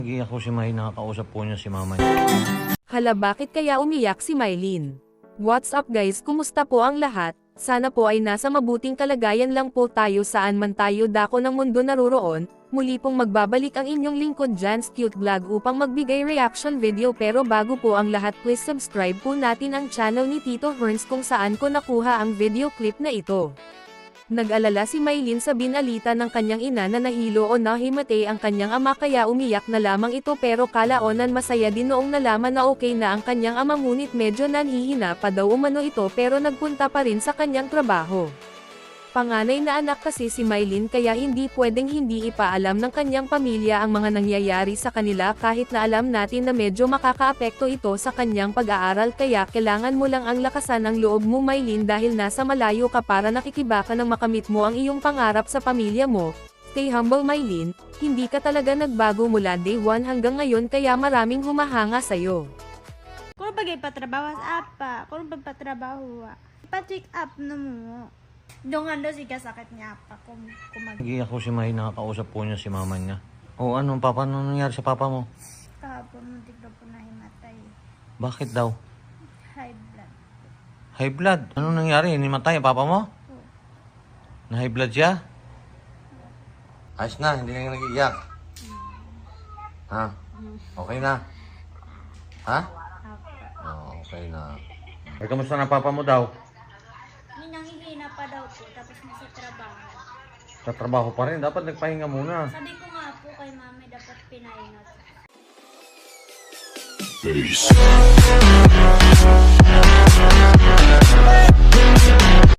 Hindi ako si May, nakakausap po niya si mama niya. Hala, bakit kaya umiyak si Mylene? What's up guys, kumusta po ang lahat? Sana po ay nasa mabuting kalagayan lang po tayo saan man tayo dako ng mundo naroroon. Muli pong magbabalik ang inyong lingkod Jan's Cute Vlog upang magbigay reaction video, pero bago po ang lahat, please subscribe po natin ang channel ni Tito Herns kung saan ko nakuha ang video clip na ito. Nag-alala si Mylene sa binalita ng kanyang ina na nahilo o nahimatay ang kanyang ama, kaya umiyak na lamang ito, pero kalaonan masaya din noong nalaman na okay na ang kanyang ama, ngunit medyo nanhihina pa daw umano ito pero nagpunta pa rin sa kanyang trabaho. Panganay na anak kasi si Mylene, kaya hindi pwedeng hindi ipaalam ng kanyang pamilya ang mga nangyayari sa kanila, kahit na alam natin na medyo makakaapekto ito sa kanyang pag-aaral, kaya kailangan mo lang ang lakasan ng loob mo Mylene, dahil nasa malayo ka para nakikibaka ng makamit mo ang iyong pangarap sa pamilya mo. Stay humble Mylene, hindi ka talaga nagbago mula day 1 hanggang ngayon, kaya maraming humahanga sa'yo. Kung bagay patrabaho sa apa, kung patrabaho, pa-check up na mo. Doon nga si kasakit niya pa kung Hindi ako si May, nakakausap po niya si mama niya. O ano, papa, ano nangyari sa papa mo? kahapon muntik na po nahimatay. Bakit daw? High blood. High blood? Ano nangyari? Hinimatay ang papa mo? Na high blood siya? Ayos na, hindi na yung nag-iiyak. Ha? Okay na? Ha? Oh, okay na. Ay, kamusta na papa mo daw? Hinang-hihina pa daw po, tapos nasa trabaho. Sa trabaho pa rin, dapat nagpahinga muna. Sabi ko nga po kay mami, dapat pinahinga. Peace.